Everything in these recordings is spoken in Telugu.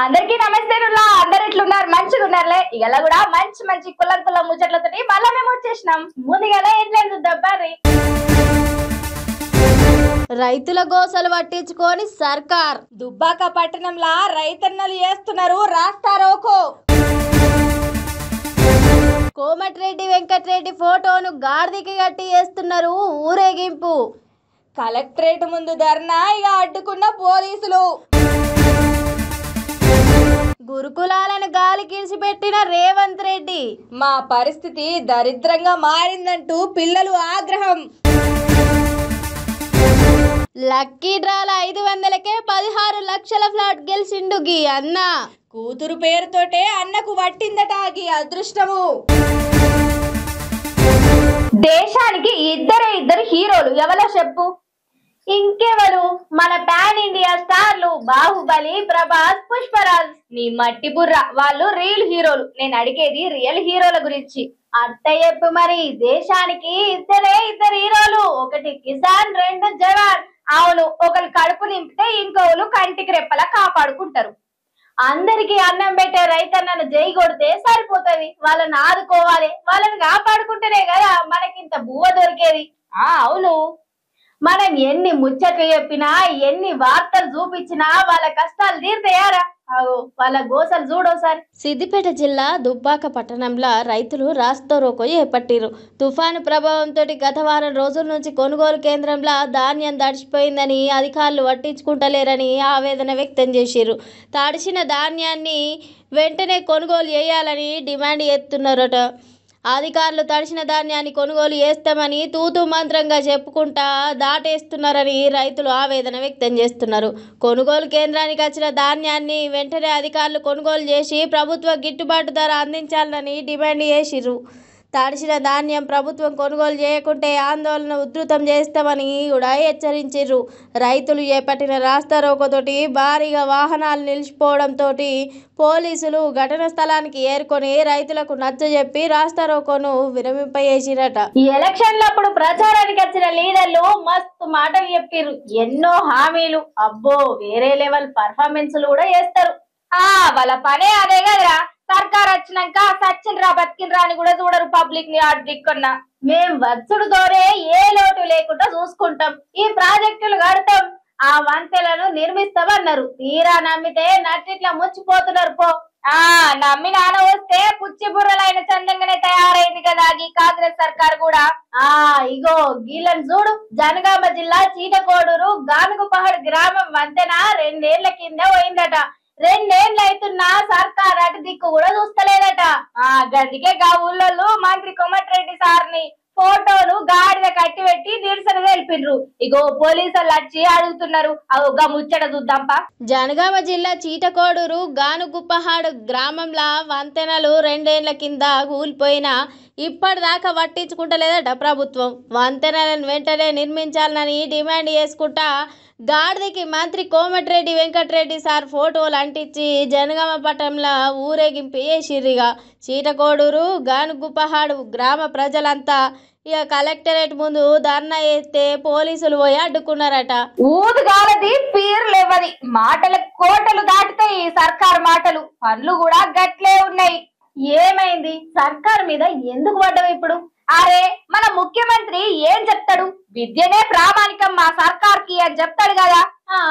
అందరికీ నమస్తేనులా అందరు ఎట్లున్నారు మంచిగా ఉన్నారులే ఇలా కూడా మంచి మంచి కులం కులం ముచ్చట్లతోటి మళ్ళా మేము వచ్చేసినాం ముందుగా ఎట్లేదు దబ్బారి రైతుల గోసలు పట్టించుకొని సర్కార్ దుబ్బాక పట్టణంలో రైతన్నలు చేస్తున్నారు రాస్తారోకో కోమటిరెడ్డి వెంకటరెడ్డి ఫోటోను గాడిదకి కట్టి చేస్తున్నారు ఊరేగింపు కలెక్టరేట్ ముందు ధర్నా ఇక అడ్డుకున్న పోలీసులు గురుకులాలను గాలికిల్చి పెట్టిన రేవంత్ రెడ్డి మా పరిస్థితి దరిద్రంగా మారిందంటూ పిల్లలు ఆగ్రహం లక్కీ డ్రాల 500కే 16 లక్షల ఫ్లాట్ గెలిచిండు గీ అన్న కూతురు పేరుతోటే అన్నకు పట్టిందట గీ అదృష్టము దేశానికి ఇద్దరు హీరోలు ఎవరో చెప్పు ఇంకెవరు మన పాన్ ఇండియా స్టార్లు బాహుబలి ప్రభాస్ పుష్పరాజ్ నీ మట్టి బుర్ర వాళ్ళు రియల్ హీరోలు నేను అడిగేది రియల్ హీరోల గురించి అత్త చెప్పు మరి దేశానికి ఇద్దరు హీరోలు ఒకటి కిసాన్ రెండు జవాన్ అవును ఒకరు కడుపు నింపితే ఇంకోళ్ళు కంటికి రెప్పలా కాపాడుకుంటారు అందరికి అన్నం పెట్టే రైతన్నను జై కొడితే సరిపోతుంది వాళ్ళని ఆదుకోవాలి వాళ్ళని కాపాడుకుంటేనే కదా మనకింత బువ్వ దొరికేది అవును మనం ఎన్ని ముచ్చట్లు చెప్పినా ఎన్ని వార్తలు చూపించినా వాళ్ళ కష్టాలు తీరుతాయారా వాళ్ళ గోసలు చూడోసారి సిద్దిపేట జిల్లా దుబ్బాక పట్టణంలో రైతులు రాస్తారోకో చేపట్టిరు తుఫాను ప్రభావంతో గత వారం రోజుల నుంచి కొనుగోలు కేంద్రంలో ధాన్యం తడిచిపోయిందని అధికారులు పట్టించుకుంటలేరని ఆవేదన వ్యక్తం చేసిరు తడిసిన ధాన్యాన్ని వెంటనే కొనుగోలు చేయాలని డిమాండ్ చేస్తున్నారట అధికారులు తడిసిన ధాన్యాన్ని కొనుగోలు చేస్తామని తూతు మంత్రంగా చెప్పుకుంటా దాటేస్తున్నారని రైతులు ఆవేదన వ్యక్తం చేస్తున్నారు కొనుగోలు కేంద్రానికి వచ్చిన ధాన్యాన్ని వెంటనే అధికారులు కొనుగోలు చేసి ప్రభుత్వ గిట్టుబాటు ధర అందించాలని డిమాండ్ చేసిర్రు తడిసిన ధాన్యం ప్రభుత్వం కొనుగోలు చేయకుంటే ఆందోళన ఉధృతం చేస్తామని కూడా హెచ్చరించారు రైతులు చేపట్టిన రాస్తారోకోతోటి భారీగా వాహనాలు నిలిచిపోవడంతో పోలీసులు ఘటన స్థలానికి ఏరుకొని రైతులకు నచ్చజెప్పి రాస్తారోకోను విరమింపజేసిరట ఈ ఎలక్షన్లప్పుడు ప్రచారానికి వచ్చిన లీడర్లు మస్తు మాటలు చెప్పిర్రు ఎన్నో హామీలు అబ్బో వేరే లెవెల్ పర్ఫార్మెన్స్లు కూడా చేస్తారు వాళ్ళ పనే అదే కదరా సర్కార్ వచ్చినాక సచ్చిన్ రా బతికిన్ రా అని కూడా చూడరు పబ్లిక్ ని అడ్డుకున్నా మేం వచ్చుడు దోరే ఏ లోటు లేకుండా చూసుకుంటాం ఈ ప్రాజెక్టులు కడతాం ఆ వంతెలను నిర్మిస్తామన్నారు తీరా నమ్మితే నట్టిట్లా ముచ్చిపోతున్నారు పో నమ్మి నాన్న వస్తే పుచ్చి బుర్రలైన చందంగానే తయారైంది కదా ఈ కాంగ్రెస్ సర్కార్ కూడా ఇగో గీళ్ళని చూడు జనగామ జిల్లా చీటకోడూరు గానుగుపహడ్ గ్రామం వంతెన 2 ఏళ్ల కింద పోయిందట 2 ఏళ్ళు అవుతున్నా సర్కార్ అటు దిక్కు కూడా చూస్తలేదట గదికే గా ఊళ్ళో మంత్రి కోమటిరెడ్డి సార్ని ఫోటోలు గాడిద కట్టి పెట్టి నిరసన తెలిపిండ్రు ఇగో పోలీసులు వచ్చి అడుగుతున్నారు గా ముచ్చట చూద్దాంపా జనగామ జిల్లా చీటకోడూరు గానుగుప్పహాడు గ్రామంలో వంతెనలు 2 ఏళ్ల కింద కూలిపోయినా ఇప్పటిదాకా పట్టించుకుంటలేదట ప్రభుత్వం వంతెనలను వెంటనే నిర్మించాలని డిమాండ్ చేసుకుంటా గాడిదకి మంత్రి కోమటిరెడ్డి వెంకటరెడ్డి సార్ ఫోటోలు అంటించి జనగామ పట్టణంలో ఊరేగింపు చేసిర్రిగా చీటకోడూరు గానుగుప్పహాడు గ్రామ ప్రజలంతా ఇక కలెక్టరేట్ ముందు ధర్నా చేస్తే పోలీసులు పోయి అడ్డుకున్నారట ఊదుగాలది పీర్లేవది మాటల కోటలు దాటుతాయి ఈ సర్కార్ మాటలు పనులు కూడా గట్లే ఉన్నాయి ఏమైంది సర్కార్ మీద ఎందుకు పడ్డావు ఇప్పుడు అరే మన ముఖ్యమంత్రి ఏం చెప్తాడు విద్యనే ప్రామాణికం మా సర్కార్ కి అని చెప్తాడు కదా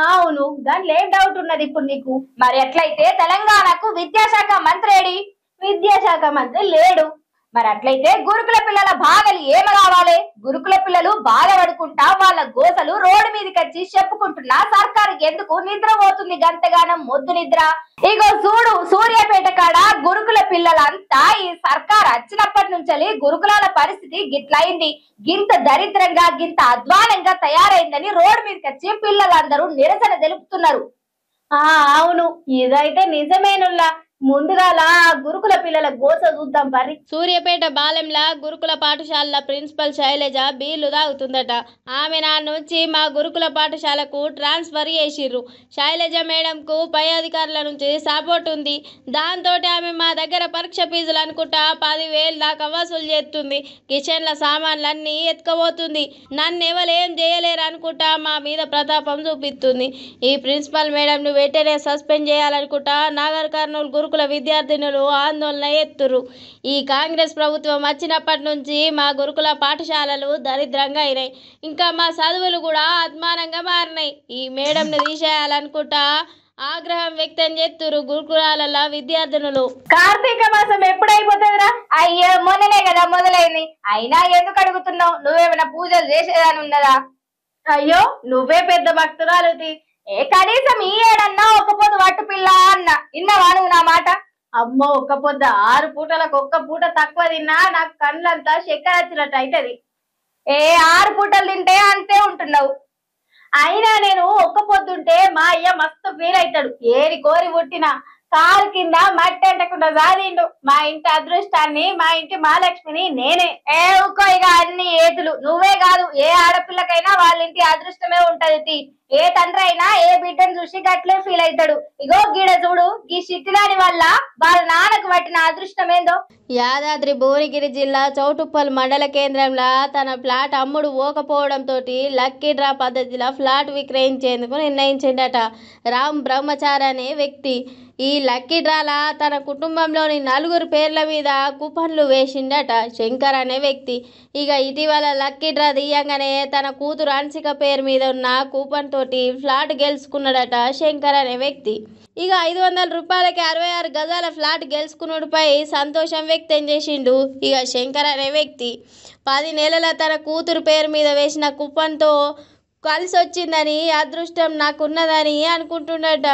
అవును దానిలో ఏం డౌట్ ఉన్నది ఇప్పుడు నీకు మరి ఎట్లయితే తెలంగాణకు విద్యాశాఖ మంత్రి విద్యాశాఖ మంత్రి లేడు మరి అట్లయితే గురుకుల పిల్లల బాధలు ఏమి కావాలి గురుకుల పిల్లలు బాధపడుకుంటా వాళ్ళ గోసలు రోడ్డు మీదకి వచ్చి చెప్పుకుంటున్నా సర్కారుకి ఎందుకు నిద్ర పోతుంది గంతగానం మొద్దు నిద్ర ఇగో చూడు సూర్యాపేట కాడ గురుకుల పిల్లలంతా ఈ సర్కార్ వచ్చినప్పటి నుంచి గురుకులాల పరిస్థితి గిట్లయింది గింత దరిద్రంగా గింత అధ్వానంగా తయారైందని రోడ్డు మీదకి వచ్చి పిల్లలందరూ నిరసన తెలుపుతున్నారు అవును ఇదైతే నిజమేనుల్లా ముందుగాల గురుకుల పిల్లల గోస చూద్దాం పర్రి. సూర్యాపేట బాలెంల గురుకుల పాఠశాలల ప్రిన్సిపల్ శైలజ బీళ్లు తాగుతుందట. ఆమె నా నుంచి మా గురుకుల పాఠశాలకు ట్రాన్స్ఫర్ చేసిర్రు. శైలజ మేడంకు పై అధికారుల నుంచి సపోర్ట్ ఉంది. దాంతో ఆమె మా దగ్గర పరీక్ష ఫీజులు అనుకుంటా 10,000 దాకా వసూలు చేస్తుంది. కిచెన్ల సామాన్లన్నీ ఎత్తుకపోతుంది. నన్ను ఎవరేం చేయలేరు అనుకుంటా మా మీద ప్రతాపం చూపిస్తుంది. ఈ ప్రిన్సిపల్ మేడంను వెంటనే సస్పెండ్ చేయాలనుకుంటా నాగర్ కర్నూలు గురుకుల విద్యార్థినులు ఆందోళన ఎత్తురు. ఈ కాంగ్రెస్ ప్రభుత్వం వచ్చినప్పటి నుంచి మా గురుకుల పాఠశాలలు దరిద్రంగా అయినాయి. ఇంకా మా చదువులు కూడా అద్మానంగా మారినాయి. ఈ మేడంను తీసేయాలనుకుంటా ఆగ్రహం వ్యక్తం చేస్తురు గురుకులాల విద్యార్థినులు. కార్తీక మాసం ఎప్పుడైపోతుందిరా? అయ్యో మొన్ననే కదా మొదలైంది. అయినా ఎందుకు అడుగుతున్నావు? నువ్వేమైనా పూజలు చేసేదాని ఉన్నదా? అయ్యో నువ్వే పెద్ద భక్తురాలు. కనీసం ఈ ఏడన్నా ఒక పొద్దు వట్టు పిల్ల అన్న ఇన్నవా నువ్వు నా మాట? అమ్మో ఒక్క పొద్దు 6 పూటలకు ఒక్క పూట తక్కువ తిన్నా నాకు కళ్ళంతా చక్కెర వచ్చినట్టు అవుతుంది. 6 పూటలు తింటే అంతే ఉంటున్నావు. అయినా నేను ఒక్క పొద్దుంటే మా అయ్య మస్తు ఫీల్ అవుతాడు. ఏరి కోరి పుట్టినా కారు కింద మట్టి అంటకుండా సాధిండు. మా ఇంటి అదృష్టాన్ని మా ఇంటి మహాలక్ష్మిని నేనే. ఊకో ఇక అన్ని ఏతులు. నువ్వే కాదు ఏ ఆడపిల్లకైనా వాళ్ళ ఇంటి అదృష్టమే ఉంటది. ఏ తండ్రి అయినా ఏ బిడ్డను చూసి గట్లే ఫీల్ అవుతాడు. ఇగో గీడ చూడు, ఈ సిట్టిదాని వల్ల వాళ్ళ నాన్నకు పట్టిన అదృష్టం ఏందో. యాదాద్రి భువనగిరి జిల్లా చౌటుప్పల్ మండల కేంద్రంలో తన ఫ్లాట్ అమ్ముడు పోకపోవడంతో లక్కీ డ్రా పద్ధతిలో ఫ్లాట్ విక్రయించేందుకు నిర్ణయించిందట రామ్ బ్రహ్మచారి అనే వ్యక్తి. ఈ లక్కీ డ్రాలా తన కుటుంబంలోని 4 పేర్ల మీద కూపన్లు వేసిండట శంకర్ అనే వ్యక్తి. ఇక ఇటీవల లక్కీ డ్రా తీయంగానే తన కూతురు అన్సిక పేరు మీద ఉన్న కూపన్ తోటి ఫ్లాట్ గెలుచుకున్నాడట శంకర్ అనే వ్యక్తి. ఇక 500 రూపాయలకి 66 గజాల ఫ్లాట్ గెలుచుకున్నపై సంతోషం వ్యక్తం చేసిండు. ఇక శంకర్ అనే వ్యక్తి 10 నెలల తన కూతురు పేరు మీద వేసిన కూపన్తో కలిసి వచ్చిందని అదృష్టం నాకున్నదని అనుకుంటున్నట.